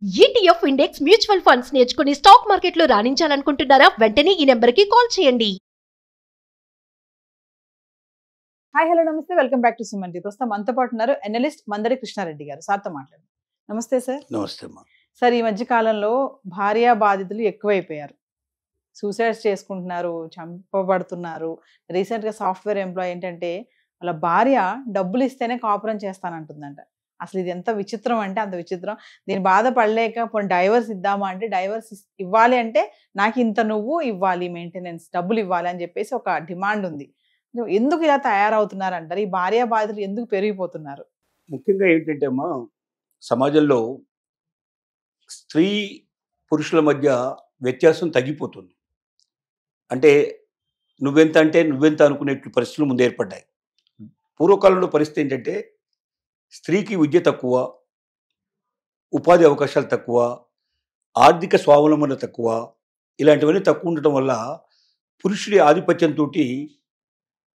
ETF index mutual funds నేర్చుకుని stock మార్కెట్లో రాణించాలనుకుంటున్నారా? వెంటనే ఈ నెంబర్కి కాల్ చేయండి. హాయ్ హలో నమస్తే welcome back to Suman TV. ప్రస్తుతం మనతో పాటు ఉన్నారు అనలిస్ట్ మందడి కృష్ణారెడ్డి గారు. సార్తో మాట్లాడు. నమస్తే సార్. నమస్తే అమ్మా. సార్, ఈ మధ్య కాలంలో భార్యా బాధితులు ఎక్కువైపోయారు. సూసైడ్స్ చేసుకుంటున్నారు, చంపబడుతున్నారు. రీసెంట్గా సాఫ్ట్వేర్ ఎంప్లాయ్ ఏంటంటే వాళ్ళ భార్య డబ్బులు ఇస్తేనే కాపురం చేస్తానంటుందంట. అసలు ఇది ఎంత విచిత్రం అంటే అంత విచిత్రం. దీని బాధపడలేక పోనీ డైవర్స్ ఇద్దామా అంటే డైవర్స్ ఇవ్వాలి అంటే నాకు ఇంత నువ్వు ఇవ్వాలి, మెయింటెనెన్స్ డబ్బులు ఇవ్వాలి అని చెప్పేసి ఒక డిమాండ్ ఉంది. ఎందుకు ఇలా తయారవుతున్నారు అంటారు? ఈ భార్య బాధితులు ఎందుకు పెరిగిపోతున్నారు? ముఖ్యంగా ఏంటంటే అమ్మా, సమాజంలో స్త్రీ పురుషుల మధ్య వ్యత్యాసం తగ్గిపోతుంది. అంటే నువ్వెంత అంటే నువ్వెంత అనుకునేట్లు పరిస్థితులు ముందు ఏర్పడ్డాయి. పూర్వకాలంలో పరిస్థితి ఏంటంటే స్త్రీకి విద్య తక్కువ, ఉపాధి అవకాశాలు తక్కువ, ఆర్థిక స్వావలంబన తక్కువ, ఇలాంటివన్నీ తక్కువ ఉండటం వల్ల పురుషుడి ఆధిపత్యంతో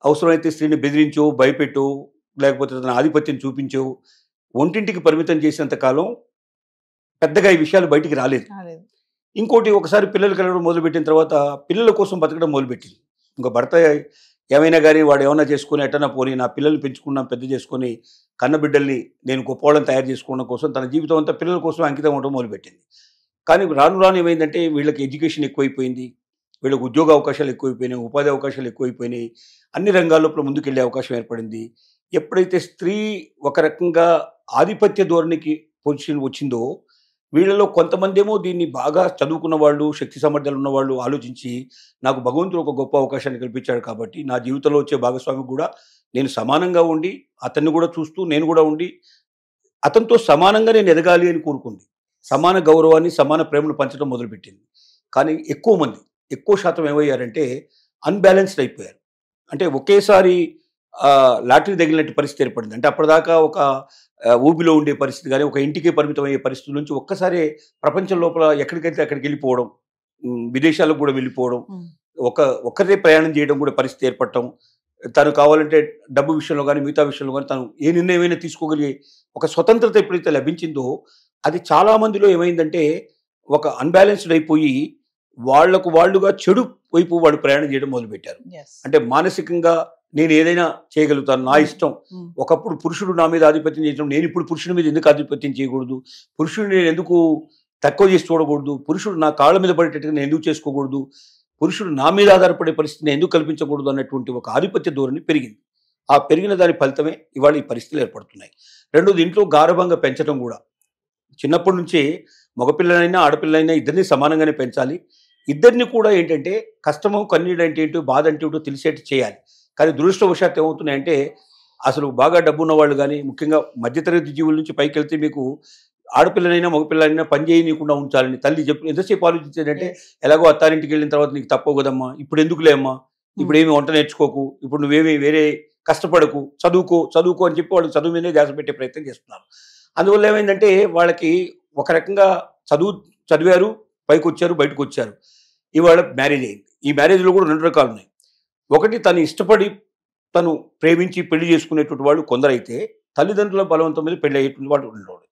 అవసరమైతే స్త్రీని బెదిరించో, భయపెట్టో, లేకపోతే తన ఆధిపత్యం చూపించో ఒంటింటికి పరిమితం చేసినంత కాలం పెద్దగా ఈ విషయాలు బయటికి రాలేదు. ఇంకోటి, ఒకసారి పిల్లలు కలగడం మొదలుపెట్టిన తర్వాత పిల్లల కోసం బతకడం మొదలుపెట్టింది. ఇంకా భర్త ఏమైనా కానీ వాడు ఏమైనా చేసుకుని ఎట్టనా పోనీ నా పిల్లల్ని పెంచుకున్నాం, పెద్ద చేసుకొని కన్నబిడ్డల్ని నేను గొప్పవాళ్ళని తయారు చేసుకోవడం కోసం తన జీవితం అంతా పిల్లల కోసం అంకితం అవడం మొదలుపెట్టింది. కానీ రాను రాను ఏమైందంటే వీళ్ళకి ఎడ్యుకేషన్ ఎక్కువైపోయింది, వీళ్ళకి ఉద్యోగ అవకాశాలు ఎక్కువైపోయినాయి, ఉపాధి అవకాశాలు ఎక్కువైపోయినాయి, అన్ని రంగాల్లో ముందుకెళ్ళే అవకాశం ఏర్పడింది. ఎప్పుడైతే స్త్రీ ఒక రకంగా ఆధిపత్య ధోరణికి పొజిషన్ వచ్చిందో వీళ్ళలో కొంతమంది ఏమో దీన్ని బాగా చదువుకున్న వాళ్ళు, శక్తి సామర్థ్యాలు ఉన్నవాళ్ళు ఆలోచించి నాకు భగవంతుడు ఒక గొప్ప అవకాశాన్ని కల్పించాడు కాబట్టి నా జీవితంలో వచ్చే భాగస్వామి కూడా నేను సమానంగా ఉండి అతన్ని కూడా చూస్తూ నేను కూడా ఉండి అతనితో సమానంగా నేను ఎదగాలి అని కోరుకుంది. సమాన గౌరవాన్ని, సమాన ప్రేమను పంచడం మొదలుపెట్టింది. కానీ ఎక్కువ శాతం ఏమయ్యారంటే అన్బ్యాలెన్స్డ్ అయిపోయారు. అంటే ఒకేసారి లాటరీ తగిలినట్టు పరిస్థితి ఏర్పడింది. అంటే అప్పటిదాకా ఒక ఊబిలో ఉండే పరిస్థితి కానీ ఒక ఇంటికే పరిమితం అయ్యే పరిస్థితుల నుంచి ఒక్కసారి ప్రపంచం లోపల ఎక్కడికైతే అక్కడికి వెళ్ళిపోవడం, విదేశాలకు కూడా వెళ్ళిపోవడం, ఒక్కరే ప్రయాణం చేయడం కూడా పరిస్థితి ఏర్పడటం, తను కావాలంటే డబ్బు విషయంలో కానీ మిగతా విషయంలో కానీ తను ఏ నిర్ణయమైనా తీసుకోగలిగే ఒక స్వతంత్రత ఎప్పుడైతే లభించిందో అది చాలామందిలో ఏమైందంటే ఒక అన్బ్యాలెన్స్డ్ అయిపోయి వాళ్ళుగా చెడు వైపు వాళ్ళు ప్రయాణం చేయడం మొదలుపెట్టారు. అంటే మానసికంగా నేను ఏదైనా చేయగలుగుతాను, నా ఇష్టం. ఒకప్పుడు పురుషుడు నా మీద ఆధిపత్యం చేయడం, నేను ఇప్పుడు పురుషుడి మీద ఎందుకు ఆధిపత్యం చేయకూడదు, పురుషుడిని నేను ఎందుకు తక్కువ చేసి చూడకూడదు, పురుషుడు నా కాళ్ళ మీద పడేటట్టుగా నేను ఎందుకు చేసుకోకూడదు, పురుషుడు నా మీద ఆధారపడే పరిస్థితిని ఎందుకు కల్పించకూడదు అన్నటువంటి ఒక ఆధిపత్య ధోరణి పెరిగింది. ఆ పెరిగిన దాని ఫలితమే ఇవాళ ఈ పరిస్థితులు ఏర్పడుతున్నాయి. రెండోది, ఇంట్లో గారభంగా పెంచడం కూడా. చిన్నప్పటి నుంచే మగపిల్లలైనా ఆడపిల్లలైనా ఇద్దరిని సమానంగానే పెంచాలి. ఇద్దరిని కూడా ఏంటంటే కష్టము, కన్నీడు అంటే ఏంటో, బాధ అంటే ఏంటో తెలిసేట్టు చేయాలి. కానీ దురదృష్టవశాత్తు ఏమవుతున్నాయంటే అసలు బాగా డబ్బున్న వాళ్ళు కానీ, ముఖ్యంగా మధ్యతరగతి జీవుల నుంచి పైకి వెళ్తే మీకు ఆడపిల్లనైనా మగపిల్లలైనా పని చేయనీయకుండా ఉంచాలని తల్లి ఎంతసేపు ఆలోచించేదంటే ఎలాగో అత్తారింటికి వెళ్ళిన తర్వాత నీకు తప్పవు కదమ్మా, ఇప్పుడు ఎందుకులే అమ్మా, ఇప్పుడు ఏమి వంట నేర్చుకోకు, ఇప్పుడు నువ్వేమి వేరే కష్టపడకు, చదువుకో అని చెప్పి వాళ్ళు చదువు మీదే ధ్యాస పెట్టే ప్రయత్నం చేస్తున్నారు. అందువల్ల ఏమైందంటే వాళ్ళకి ఒక రకంగా చదివారు, పైకి వచ్చారు, బయటకు వచ్చారు. ఇవాళ మ్యారేజ్ అయింది. ఈ మ్యారేజ్లో కూడా రెండు రకాలు ఉన్నాయి. ఒకటి, తను ఇష్టపడి తను ప్రేమించి పెళ్లి చేసుకునేటువంటి వాళ్ళు కొందరైతే, తల్లిదండ్రుల బలవంతం మీద పెళ్లి అయ్యేటువంటి వాళ్ళు ఉండేవాడు.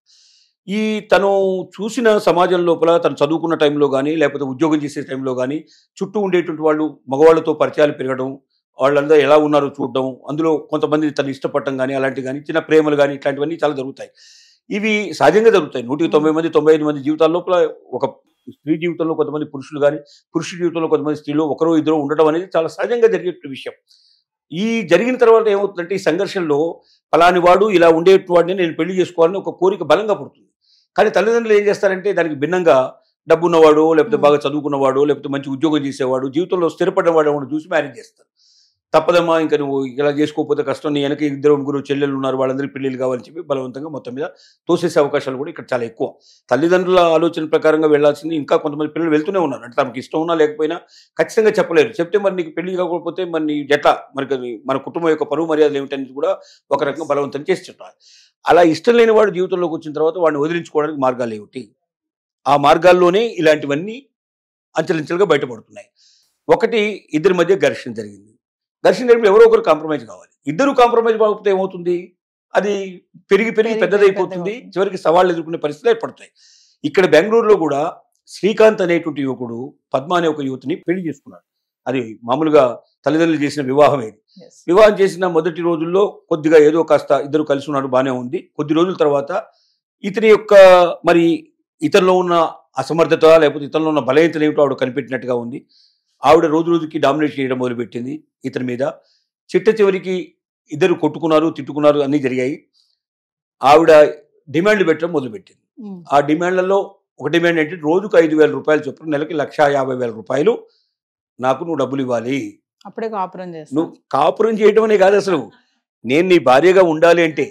ఈ తను చూసిన సమాజం లోపల తను చదువుకున్న టైంలో కానీ లేకపోతే ఉద్యోగం చేసే టైంలో కానీ చుట్టూ ఉండేటువంటి వాళ్ళు మగవాళ్ళతో పరిచయాలు పెరగడం, వాళ్ళందరూ ఎలా ఉన్నారో చూడడం, అందులో కొంతమంది తను ఇష్టపడటం కానీ అలాంటివి కానీ చిన్న ప్రేమలు కానీ ఇట్లాంటివన్నీ చాలా జరుగుతాయి. ఇవి సహజంగా జరుగుతాయి. 190 మంది 95 మంది జీవితాల లోపల ఒక స్త్రీ జీవితంలో కొంతమంది పురుషులు కానీ, పురుషుడి జీవితంలో కొంతమంది స్త్రీలు ఒకరో ఇద్దరు ఉండడం అనేది చాలా సహజంగా జరిగే విషయం. ఈ జరిగిన తర్వాత ఏమవుతుందంటే ఈ సంఘర్షణలో ఫలాని వాడు ఇలా ఉండేవాడిని నేను పెళ్లి చేసుకోవాలని ఒక కోరిక బలంగా పుడుతుంది. కానీ తల్లిదండ్రులు ఏం చేస్తారంటే దానికి భిన్నంగా డబ్బున్నవాడు, లేకపోతే బాగా చదువుకున్నవాడు, లేకపోతే మంచి ఉద్యోగం చేసేవాడు, జీవితంలో స్థిరపడిన వాడు చూసి మ్యారేజ్ చేస్తారు. తప్పదమ్మా, ఇంకా నువ్వు ఇలా చేసుకోకపోతే కష్టం, నీ వెనక 2 3 చెల్లెలు ఉన్నారు, వాళ్ళందరికీ పెళ్ళిళ్ళు కావాలని చెప్పి బలవంతంగా మొత్తం మీద తోసేసే అవకాశాలు కూడా ఇక్కడ చాలా ఎక్కువ. తల్లిదండ్రుల ఆలోచన ప్రకారంగా వెళ్లాల్సింది ఇంకా కొంతమంది పిల్లలు వెళ్తూనే ఉన్నారు. అంటే తమకు ఇష్టం ఉన్నా లేకపోయినా ఖచ్చితంగా చెప్పలేరు. చెప్తే మరి నీకు పెళ్లి కాకపోతే మరి ఎట్లా, మరి మన కుటుంబం యొక్క పరువు మర్యాదలు ఏమిటనేది కూడా ఒక రకంగా బలవంతం చేసి చెప్పాలి. అలా ఇష్టం లేని వాడు జీవితంలోకి వచ్చిన తర్వాత వాడిని వదిలించుకోవడానికి మార్గాలు ఏమిటి? ఆ మార్గాల్లోనే ఇలాంటివన్నీ అంచెలంచెలుగా బయటపడుతున్నాయి. ఒకటి, ఇద్దరి మధ్య ఘర్షణ జరిగింది. ఘర్షణ జరిగినప్పుడు ఎవరో ఒకరు కాంప్రమైజ్ కావాలి. ఇద్దరు కాంప్రమైజ్ కాకపోతే ఏమవుతుంది, అది పెరిగి పెద్దదైపోతుంది. చివరికి సవాళ్ళు ఎదుర్కొనే పరిస్థితులు ఏర్పడతాయి. ఇక్కడ బెంగళూరులో కూడా శ్రీకాంత్ అనేటువంటి యువకుడు పద్మ అనే ఒక యువతిని పెళ్లి చేసుకున్నాడు. అది మామూలుగా తల్లిదండ్రులు చేసిన వివాహం ఇది. వివాహం చేసిన మొదటి రోజుల్లో కొద్దిగా ఏదో కాస్త ఇద్దరు కలిసి ఉన్నాడు, బాగానే ఉంది. కొద్ది రోజుల తర్వాత ఇతని యొక్క మరి ఇతనిలో ఉన్న అసమర్థత లేకపోతే ఇతనిలో ఉన్న బలహీనతలు ఏమిటో ఆవిడ కనిపెట్టినట్టుగా ఉంది. ఆవిడ రోజు రోజుకి డామినేట్ చేయడం మొదలుపెట్టింది ఇతని మీద. చివరికి ఇద్దరు కొట్టుకున్నారు, తిట్టుకున్నారు, అన్నీ జరిగాయి. ఆవిడ డిమాండ్లు పెట్టడం మొదలుపెట్టింది. ఆ డిమాండ్లలో ఒక డిమాండ్ ఏంటంటే రోజుకు 5,000 రూపాయలు చొప్పున నెలకి 1,50,000 రూపాయలు నాకు నువ్వు డబ్బులు ఇవ్వాలి. అప్పుడే కాపురం చేస్తా. నువ్వు కాపురం చేయడం అనే కాదు, అసలు నేను నీ భార్యగా ఉండాలి అంటే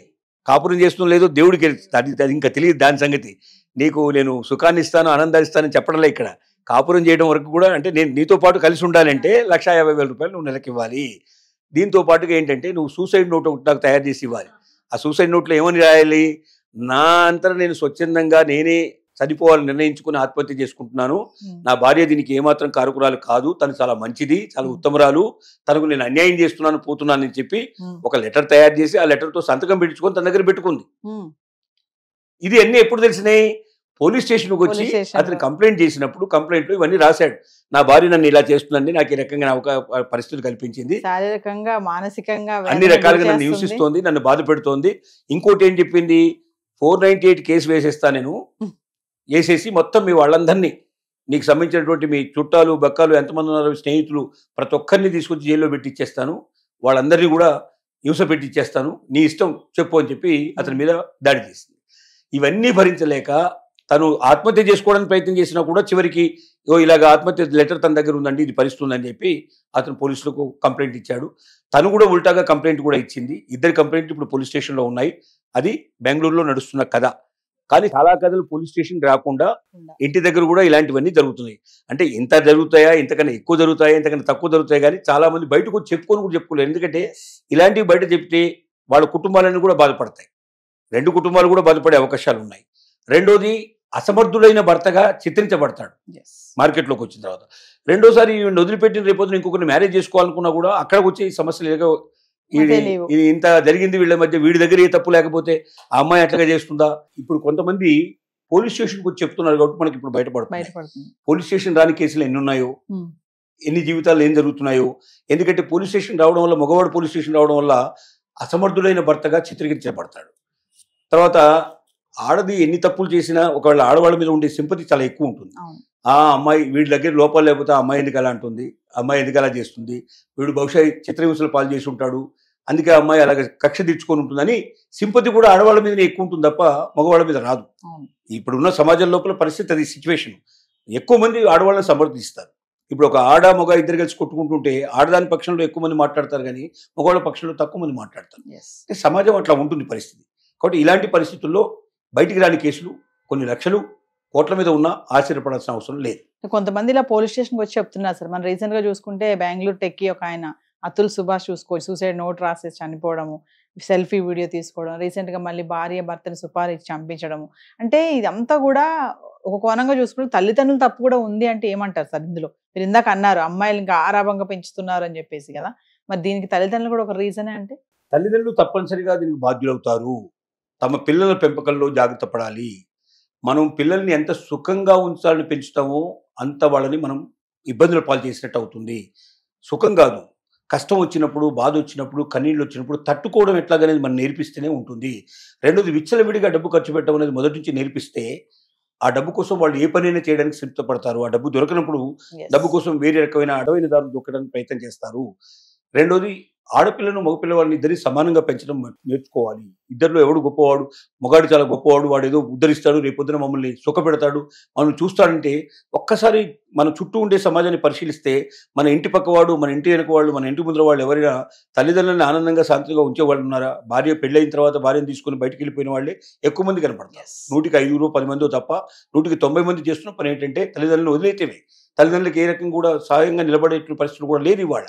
కాపురం చేస్తున్నా లేదో దేవుడికి అది ఇంకా తెలియదు దాని సంగతి. నీకు నేను సుఖాన్ని ఇస్తాను, ఆనందాన్ని ఇస్తానని చెప్పడంలే. ఇక్కడ కాపురం చేయడం వరకు కూడా అంటే నేను నీతో పాటు కలిసి ఉండాలంటే 1,50,000 రూపాయలు నువ్వు నెలకి ఇవ్వాలి. దీంతో పాటుగా ఏంటంటే నువ్వు సూసైడ్ నోట్ ఒకటి నాకు తయారు చేసి ఇవ్వాలి. ఆ సూసైడ్ నోట్లో ఏమని రాయాలి? నా అంతటా నేను స్వచ్ఛందంగా నేనే చనిపోవాలని నిర్ణయించుకుని ఆత్మహత్య చేసుకుంటున్నాను. నా భార్య దీనికి ఏమాత్రం కారకురాలు కాదు, తను చాలా మంచిది, చాలా ఉత్తమరాలు, తనకు నేను అన్యాయం చేస్తున్నాను, పోతున్నాను అని చెప్పి ఒక లెటర్ తయారు చేసి ఆ లెటర్తో సంతకం పెట్టించుకొని తన దగ్గర పెట్టుకుంది. ఇది అన్ని ఎప్పుడు తెలిసినాయి? పోలీస్ స్టేషన్కి వచ్చి అతను కంప్లైంట్ చేసినప్పుడు కంప్లైంట్లో ఇవన్నీ రాశాడు. నా భార్య నన్ను ఇలా చేస్తుందండి, నాకు ఈ రకంగా పరిస్థితులు కల్పించింది, శారీరకంగా మానసికంగా అన్ని రకాలుగా నన్ను హింసిస్తోంది, నన్ను బాధ పెడుతోంది. ఇంకోటి ఏం చెప్పింది? 498 కేసు వేసేస్తా నేను, వేసేసి మొత్తం మీ వాళ్ళందరినీ నీకు సంబంధించినటువంటి మీ చుట్టాలు బక్కాలు ఎంతమంది ఉన్నారో స్నేహితులు ప్రతి ఒక్కరిని తీసుకొచ్చి జైల్లో పెట్టిచ్చేస్తాను, వాళ్ళందరినీ కూడా హింస పెట్టిచ్చేస్తాను, నీ ఇష్టం చెప్పు అని చెప్పి అతని మీద దాడి చేసింది. ఇవన్నీ భరించలేక తను ఆత్మహత్య చేసుకోవడానికి ప్రయత్నం చేసినా కూడా చివరికి ఇలాగ ఆత్మహత్య లెటర్ తన దగ్గర ఉందండి, ఇది పరిస్థితుందని చెప్పి అతను పోలీసులకు కంప్లైంట్ ఇచ్చాడు. తను కూడా ఉల్టాగా కంప్లైంట్ కూడా ఇచ్చింది. ఇద్దరు కంప్లైంట్ ఇప్పుడు పోలీస్ స్టేషన్లో ఉన్నాయి. అది బెంగళూరులో నడుస్తున్న కథ. కానీ చాలా కథలు పోలీస్ స్టేషన్ రాకుండా ఇంటి దగ్గర కూడా ఇలాంటివన్నీ జరుగుతున్నాయి. అంటే ఇంత జరుగుతాయా, ఇంతకన్నా ఎక్కువ జరుగుతాయా, ఇంతకన్నా తక్కువ జరుగుతాయి, కానీ చాలా మంది బయటకు వచ్చి చెప్పుకొని కూడా చెప్పుకోలేరు. ఎందుకంటే ఇలాంటివి బయట చెప్తే వాళ్ళ కుటుంబాలన్నీ కూడా బాధపడతాయి. 2 కుటుంబాలు కూడా బాధపడే అవకాశాలు ఉన్నాయి. రెండోది, అసమర్థుడైన భర్తగా చిత్రించబడతాడు మార్కెట్లోకి వచ్చిన తర్వాత. రెండోసారి వదిలిపెట్టిన రేపొద్దున ఇంకొకరిని మ్యారేజ్ చేసుకోవాలనుకున్నా కూడా అక్కడికి వచ్చే ఈ సమస్యలు ఏదో ఇది ఇంత జరిగింది వీళ్ళ మధ్య, వీడి దగ్గర ఏ తప్పు లేకపోతే ఆ అమ్మాయి అట్లాగా చేస్తుందా? ఇప్పుడు కొంతమంది పోలీస్ స్టేషన్కి వచ్చి చెప్తున్నారు కాబట్టి మనకి ఇప్పుడు బయటపడుతుంది. పోలీస్ స్టేషన్ రాని కేసులు ఎన్ని ఉన్నాయో, ఎన్ని జీవితాలు ఏం జరుగుతున్నాయో. ఎందుకంటే పోలీస్ స్టేషన్ రావడం వల్ల, మగవాడు పోలీస్ స్టేషన్ రావడం వల్ల అసమర్థుడైన భర్తగా చిత్రీకరించబడతాడు. తర్వాత ఆడది ఎన్ని తప్పులు చేసినా ఒకవేళ ఆడవాళ్ళ మీద ఉండే సింపతి చాలా ఎక్కువ ఉంటుంది. ఆ అమ్మాయి వీడి దగ్గర లోపాలు లేకపోతే ఆ అమ్మాయి ఎందుకు అలా అంటుంది, అమ్మాయి ఎందుకు అలా చేస్తుంది, వీడు బహుశా చిత్రహింసలు పాలు చేసి ఉంటాడు, అందుకే ఆ అమ్మాయి అలాగే కక్ష తీర్చుకొని ఉంటుందని సింపతి కూడా ఆడవాళ్ళ మీదనే ఎక్కువ ఉంటుంది తప్ప మగవాళ్ళ మీద రాదు. ఇప్పుడున్న సమాజం లోపల పరిస్థితి అది సిచ్యువేషన్. ఎక్కువ మంది ఆడవాళ్ళని సమర్థిస్తారు. ఇప్పుడు ఒక ఆడ మగ ఇద్దరు కలిసి కొట్టుకుంటుంటే ఆడదాని పక్షంలో ఎక్కువ మంది మాట్లాడతారు, కానీ మగవాళ్ళ పక్షంలో తక్కువ మంది మాట్లాడతారు. సమాజం అట్లా ఉంటుంది పరిస్థితి. కాబట్టి ఇలాంటి పరిస్థితుల్లో బయటికి రాని కేసులు కొన్ని లక్షలు కోట్ల మీద ఉన్నా ఆశ్చర్యపడాల్సిన అవసరం లేదు. కొంతమంది ఇలా పోలీస్ స్టేషన్కి వచ్చి చెప్తున్నారు సార్. మనం రీసెంట్ గా చూసుకుంటే బెంగళూరు టెక్కి ఒక ఆయన అతుల్ సుభాష్ చూసుకోవచ్చు, సూసైడ్ నోట్ రాసేసి చనిపోవడము, సెల్ఫీ వీడియో తీసుకోవడం, రీసెంట్ గా మళ్ళీ భార్య భర్తని సుపారీకి చంపించడము. అంటే ఇదంతా కూడా ఒక కోణంగా చూసుకుంటే తల్లిదండ్రులు తప్పు కూడా ఉంది అంటే ఏమంటారు సార్ ఇందులో? మీరు ఇందాక అన్నారు అమ్మాయిలు ఇంకా ఆరాభంగా పెంచుతున్నారు అని చెప్పేసి కదా, మరి దీనికి తల్లిదండ్రులు కూడా ఒక రీజనే అంటే? తల్లిదండ్రులు తప్పనిసరిగా దీనికి బాధ్యులవుతారు. తమ పిల్లల పెంపకంలో జాగ్రత్త పడాలి. మనం పిల్లల్ని ఎంత సుఖంగా ఉంచాలని పెంచుతామో అంత వాళ్ళని మనం ఇబ్బందులు పాలు చేసినట్టు అవుతుంది. సుఖం కాదు, కష్టం వచ్చినప్పుడు, బాధ వచ్చినప్పుడు, కన్నీళ్ళు వచ్చినప్పుడు తట్టుకోవడం ఎట్లాగనేది మనం నేర్పిస్తేనే ఉంటుంది. రెండోది, విచ్చలవిడిగా డబ్బు ఖర్చు పెట్టడం అనేది మొదటి నుంచి నేర్పిస్తే ఆ డబ్బు కోసం వాళ్ళు ఏ పనైనా చేయడానికి సిద్ధపడతారు. ఆ డబ్బు దొరకనప్పుడు డబ్బు కోసం వేరే రకమైన అడవైన దారులు దొక్కడానికి ప్రయత్నం చేస్తారు. రెండోది, ఆడపిల్లను మగపిల్లవాడిని ఇద్దరిని సమానంగా పెంచడం నేర్చుకోవాలి. ఇద్దరిలో ఎవడు గొప్పవాడు, మగాడు చాలా గొప్పవాడు, వాడు ఏదో ఉద్ధరిస్తాడు, రేపొద్దున మమ్మల్ని సుఖపెడతాడు, మనం చూస్తాడంటే ఒక్కసారి మన చుట్టూ ఉండే సమాజాన్ని పరిశీలిస్తే మన ఇంటి పక్కవాడు, మన ఇంటి వెనక వాళ్ళు, మన ఇంటి ముందర వాళ్ళు ఎవరైనా తల్లిదండ్రులను ఆనందంగా శాంతిగా ఉంచేవాళ్ళు ఉన్నారా? భార్య పెళ్ళైన తర్వాత భార్యను తీసుకుని బయటికి వెళ్ళిపోయిన వాళ్ళే ఎక్కువ మంది కనపడతారు. 100కి 5 10 మందో తప్ప 100కి 90 మంది చేస్తున్న పని ఏంటంటే తల్లిదండ్రులను వదిలేతేవే. తల్లిదండ్రులకు ఏ రకంగా కూడా సాయంగా నిలబడే పరిస్థితులు కూడా లేదు ఇవాళ.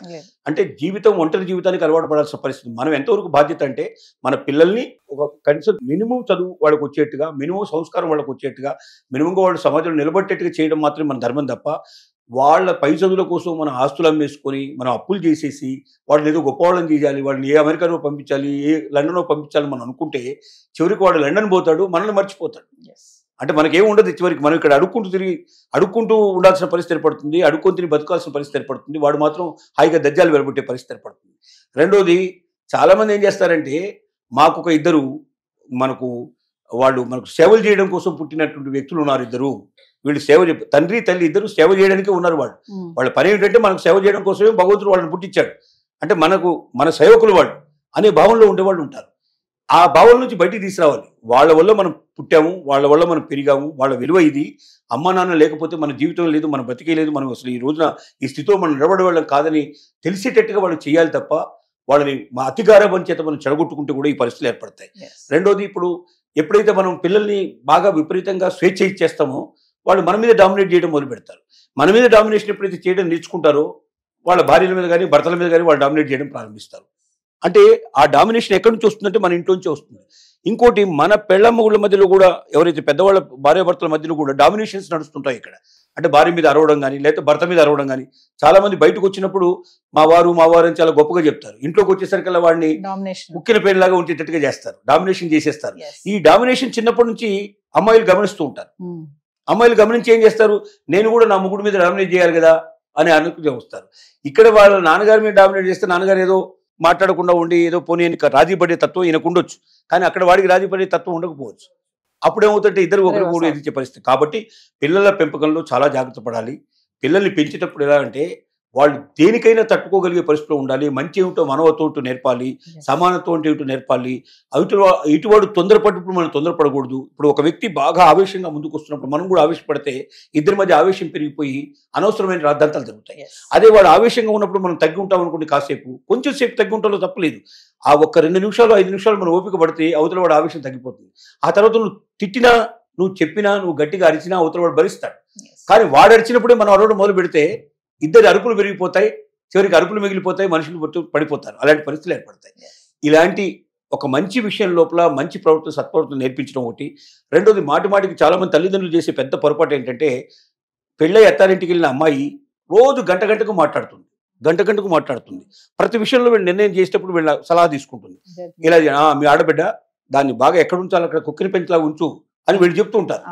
అంటే జీవితం ఒంటరి జీవితానికి అలవాటు పడాల్సిన పరిస్థితి. మనం ఎంతవరకు బాధ్యత అంటే మన పిల్లల్ని ఒక కనీసం మినిమం చదువు వాళ్ళకి వచ్చేట్టుగా, మినిమం సంస్కారం వాళ్ళకి వచ్చేట్టుగా, మినిమంగా వాళ్ళు సమాజంలో నిలబట్టేట్టుగా చేయడం మాత్రమే మన ధర్మం తప్ప వాళ్ళ పై చదువుల కోసం మన ఆస్తులు అమ్మేసుకొని మనం అప్పులు చేసేసి వాళ్ళని ఏదో గొప్పవాళ్ళని చేయాలి, వాళ్ళని ఏ అమెరికానో పంపించాలి, ఏ లండనో పంపించాలి మనం అనుకుంటే చివరికి వాడు లండన్ పోతాడు, మనల్ని మర్చిపోతాడు. అంటే మనకేం ఉండదు చివరికి. మనం ఇక్కడ అడుక్కుంటూ ఉండాల్సిన పరిస్థితి ఏర్పడుతుంది, అడుక్కొని తిని బతకాల్సిన పరిస్థితి ఏర్పడుతుంది. వాడు మాత్రం హాయిగా దజ్జాలు వెలబెట్టే పరిస్థితి ఏర్పడుతుంది. రెండోది, చాలామంది ఏం చేస్తారంటే, మాకు ఒక ఇద్దరు మనకు సేవలు చేయడం కోసం పుట్టినటువంటి వ్యక్తులు ఉన్నారు ఇద్దరు. వీళ్ళు తండ్రి తల్లి ఇద్దరు సేవ చేయడానికే ఉన్నారు. వాళ్ళ పని ఏంటంటే మనకు సేవ చేయడం కోసమే భగవంతుడు వాళ్ళని పుట్టించాడు. అంటే మన సేవకులు వాళ్ళు అనే భావంలో ఉండేవాళ్ళు ఉంటారు. ఆ భావం నుంచి బయటికి తీసుకురావాలి. వాళ్ళ వల్ల మనం పుట్టాము, వాళ్ళ వల్ల మనం పెరిగాము, వాళ్ళ విలువ ఇది. అమ్మ నాన్న లేకపోతే మన జీవితం లేదు, మన బతికే లేదు, మనం అసలు ఈ రోజున ఈ స్థితిలో మనం నిలబడే వాళ్ళం కాదని తెలిసేటట్టుగా వాళ్ళు చేయాలి తప్ప వాళ్ళని మా అతిగారాభం చేత మనం చెడగొట్టుకుంటే కూడా ఈ పరిస్థితులు ఏర్పడతాయి. రెండోది, ఇప్పుడు ఎప్పుడైతే మనం పిల్లల్ని బాగా విపరీతంగా స్వేచ్ఛ ఇచ్చేస్తామో వాళ్ళు మన మీద డామినేట్ చేయడం మొదలు పెడతారు. మన మీద డామినేషన్ ఎప్పుడైతే చేయడం నేర్చుకుంటారో వాళ్ళ భార్యల మీద కానీ భర్తల మీద కానీ వాళ్ళు డామినేట్ చేయడం ప్రారంభిస్తారు. అంటే ఆ డామినేషన్ ఎక్కడి నుంచి వస్తుందంటే మన ఇంటి నుంచే వస్తుంది. ఇంకోటి, మన పెళ్ళమ్మగుళ్ళ మధ్యలో కూడా ఎవరైతే పెద్దవాళ్ళ భార్యాభర్తల మధ్యలో కూడా డామినేషన్స్ నడుస్తుంటాయి ఇక్కడ. అంటే భార్య మీద అరవడం కానీ లేకపోతే భర్త మీద అరవడం కానీ. చాలా మంది బయటకు వచ్చినప్పుడు మా వారు అని చాలా గొప్పగా చెప్తారు. ఇంట్లోకి వచ్చేసరికల్లా వాడిని ముక్కిన పేరులాగా ఉంచేటట్టుగా చేస్తారు, డామినేషన్ చేసేస్తారు. ఈ డామినేషన్ చిన్నప్పటి నుంచి అమ్మాయిలు గమనిస్తూ ఉంటారు. అమ్మాయిలు గమనించి ఏం చేస్తారు, నేను కూడా నా ముగ్గురు మీద డామినేట్ చేయాలి కదా అని అనుకుని వస్తారు. ఇక్కడ వాళ్ళ నాన్నగారి మీద డామినేట్ చేస్తే నాన్నగారు ఏదో మాట్లాడకుండా ఉండి ఏదో పోనీ రాజీ పడే తత్వం ఈయనకు ఉండొచ్చు, కానీ అక్కడ వాడికి రాజీ పడే తత్వం ఉండకపోవచ్చు. అప్పుడేమవుతుంటే ఇద్దరు ఒకరికి కూడా ఎదిరించే పరిస్థితి. కాబట్టి పిల్లల పెంపకంలో చాలా జాగ్రత్త పడాలి. పిల్లల్ని పెంచేటప్పుడు ఎలా అంటే వాళ్ళు దేనికైనా తట్టుకోగలిగే పరిస్థితిలో ఉండాలి. మంచి ఏమిటో మనవతో నేర్పాలి, సమానత్వం అంటే ఏమిటో నేర్పాలి. ఇటువాడు తొందరపడినప్పుడు మనం తొందరపడకూడదు. ఇప్పుడు ఒక వ్యక్తి బాగా ఆవేశంగా ముందుకు వస్తున్నప్పుడు మనం కూడా ఆవేశపడితే ఇద్దరి మధ్య ఆవేశం పెరిగిపోయి అనవసరమైన రాద్ధాంతాలు జరుగుతాయి. అదే వాడు ఆవేశంగా ఉన్నప్పుడు మనం తగ్గి ఉంటాం అనుకోండి, కాసేపు కొంచెం సేపు తగ్గి ఉంటాలో తప్పలేదు. ఆ ఒక్క 2 నిమిషాలు 5 నిమిషాలు మనం ఓపిక పడితే అవతల వాడు ఆవేశం తగ్గిపోతుంది. ఆ తర్వాత నువ్వు తిట్టినా, నువ్వు చెప్పినా, నువ్వు గట్టిగా అరిచినా అవతల వాడు భరిస్తాడు. కానీ వాడు అరిచినప్పుడే మనం అరవడం మొదలు పెడితే ఇద్దరు అరుపులు పెరిగిపోతాయి, చివరికి అరుపులు మిగిలిపోతాయి, మనుషులు పడిపోతారు. అలాంటి పరిస్థితులు ఏర్పడతాయి. ఇలాంటి ఒక మంచి విషయం లోపల మంచి ప్రవర్తన, సత్ప్రవర్తన నేర్పించడం ఒకటి. రెండోది, మాటికి చాలామంది తల్లిదండ్రులు చేసే పెద్ద పొరపాటు ఏంటంటే, పెళ్ళై అత్తారింటికి వెళ్ళిన అమ్మాయి రోజు గంటకు మాట్లాడుతుంది. ప్రతి విషయంలో వీళ్ళు నిర్ణయం చేసేటప్పుడు వీళ్ళ సలహా తీసుకుంటుంది. ఇలా మీ ఆడబిడ్డ దాన్ని బాగా ఎక్కడ ఉంచాలి, అక్కడ కుక్కిని పెంచిలా ఉంచు అని వీళ్ళు చెప్తూ ఉంటారు.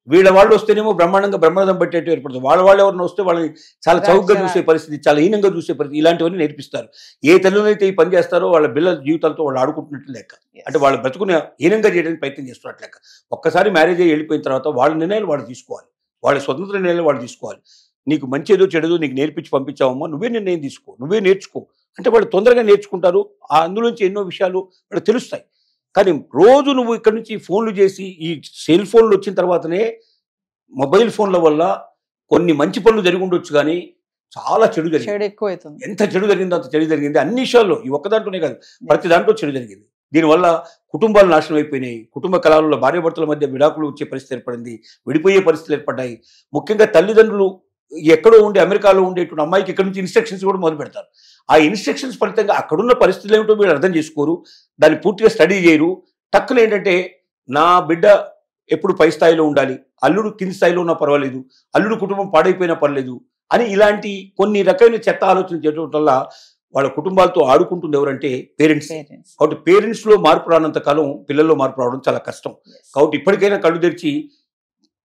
వీళ్ళ వాళ్ళు వస్తేనేమో బ్రహ్మాండం పట్టేట్టు ఏర్పడుతుంది. వాళ్ళు ఎవరిని వస్తే వాళ్ళని చాలా చౌకగా చూసే పరిస్థితి, చాలా హీనంగా చూసే పరిస్థితి, ఇలాంటివన్నీ నేర్పిస్తారు. ఏ తల్లులైతే ఈ పని చేస్తారో వాళ్ళ పిల్లల జీవితాలతో వాళ్ళు ఆడుకుంటున్నట్లు లెక్క. అంటే వాళ్ళు బ్రతుకుని హీనంగా చేయడానికి ప్రయత్నం చేస్తున్నట్లు లెక్క. ఒక్కసారి మ్యారేజ్ అయ్యి వెళ్ళిపోయిన తర్వాత వాళ్ళ నిర్ణయాలు వాళ్ళు తీసుకోవాలి, వాళ్ళ స్వతంత్ర నిర్ణయాలు వాళ్ళు తీసుకోవాలి. నీకు మంచి ఏదో చెడదో నీకు నేర్పించి పంపించావమ్మా, నువ్వే నిర్ణయం తీసుకో, నువ్వే నేర్చుకో అంటే వాళ్ళు తొందరగా నేర్చుకుంటారు. అందులోంచి ఎన్నో విషయాలు వాళ్ళకి తెలుస్తాయి. కానీ రోజు నువ్వు ఇక్కడి నుంచి ఫోన్లు చేసి, ఈ సెల్ ఫోన్లు వచ్చిన తర్వాతనే మొబైల్ ఫోన్ల వల్ల కొన్ని మంచి పనులు జరిగి ఉండొచ్చు, కానీ చాలా చెడు జరిగింది. ఎంత చెడు జరిగిందో అంత చెడు జరిగింది అన్ని విషయాల్లో. ఈ ఒక్క దాంట్లోనే కాదు, ప్రతి దాంట్లో చెడు జరిగింది. దీనివల్ల కుటుంబాలు నాశనం అయిపోయినాయి. కుటుంబ కలహాలలో భార్యాభర్తల మధ్య విడాకులు వచ్చే పరిస్థితి ఏర్పడింది, విడిపోయే పరిస్థితులు ఏర్పడ్డాయి. ముఖ్యంగా తల్లిదండ్రులు ఎక్కడో ఉండి అమెరికాలో ఉండేటువంటి అమ్మాయికి ఇక్కడ నుంచి ఇన్స్ట్రక్షన్స్ కూడా మొదలు పెడతారు. ఆ ఇన్స్ట్రక్షన్స్ ఫలితంగా అక్కడున్న పరిస్థితులు ఏమిటో వీళ్ళు అర్థం చేసుకోరు, దాన్ని పూర్తిగా స్టడీ చేయరు. టక్కున ఏంటంటే, నా బిడ్డ ఎప్పుడు పై స్థాయిలో ఉండాలి, అల్లుడు కింది స్థాయిలో ఉన్నా పర్వాలేదు, అల్లుడు కుటుంబం పాడైపోయినా పర్లేదు అని ఇలాంటి కొన్ని రకమైన చెత్త ఆలోచన చేయడం వల్ల వాళ్ళ కుటుంబాలతో ఆడుకుంటుంది ఎవరంటే పేరెంట్స్. కాబట్టి పేరెంట్స్లో మార్పు రానంత కాలం పిల్లల్లో మార్పు రావడం చాలా కష్టం. కాబట్టి ఇప్పటికైనా కళ్ళు తెరిచి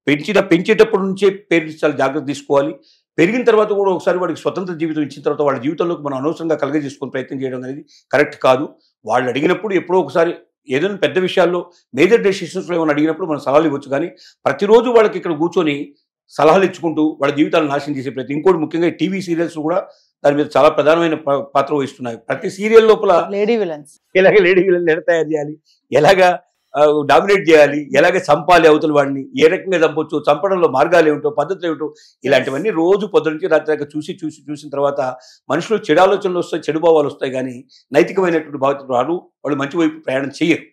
పెంచేటప్పటి నుంచే పేరెంట్స్ చాలా జాగ్రత్త తీసుకోవాలి. పెరిగిన తర్వాత కూడా ఒకసారి వాడికి స్వతంత్ర జీవితం ఇచ్చిన తర్వాత వాళ్ళ జీవితంలోకి మనం అనవసరంగా కలగజేసుకుని ప్రయత్నం చేయడం అనేది కరెక్ట్ కాదు. వాళ్ళు అడిగినప్పుడు ఎప్పుడో ఒకసారి ఏదైనా పెద్ద విషయాల్లో మేజర్ డెసిషన్స్లో ఏమైనా అడిగినప్పుడు మనం సలహాలు ఇవ్వచ్చు, కానీ ప్రతిరోజు వాళ్ళకి ఇక్కడ కూర్చొని సలహాలు ఇచ్చుకుంటూ వాళ్ళ జీవితాలను నాశనం చేసే ప్రయత్నం. ఇంకోటి ముఖ్యంగా టీవీ సీరియల్స్ కూడా దాని మీద చాలా ప్రధానమైన పాత్ర వహిస్తున్నాయి. ప్రతి సీరియల్ లోపల లేడీ విలన్స్ ఎలా తయారు చేయాలి, ఎలాగా డామినేట్ చేయాలి, ఎలాగ చంపాలి అవతల వాడిని, ఏ రకంగా చంపొచ్చు, చంపడంలో మార్గాలు ఏమిటో, పద్ధతులు ఏమిటో, ఇలాంటివన్నీ రోజు పొద్దు నుంచి రాత్రి దాకా చూసిన తర్వాత మనుషులు చెడు ఆలోచనలు వస్తాయి, చెడు భావాలు వస్తాయి, కానీ నైతికమైనటువంటి భావతలు రారు, వాళ్ళు మంచి వైపు ప్రయాణం చేయరు.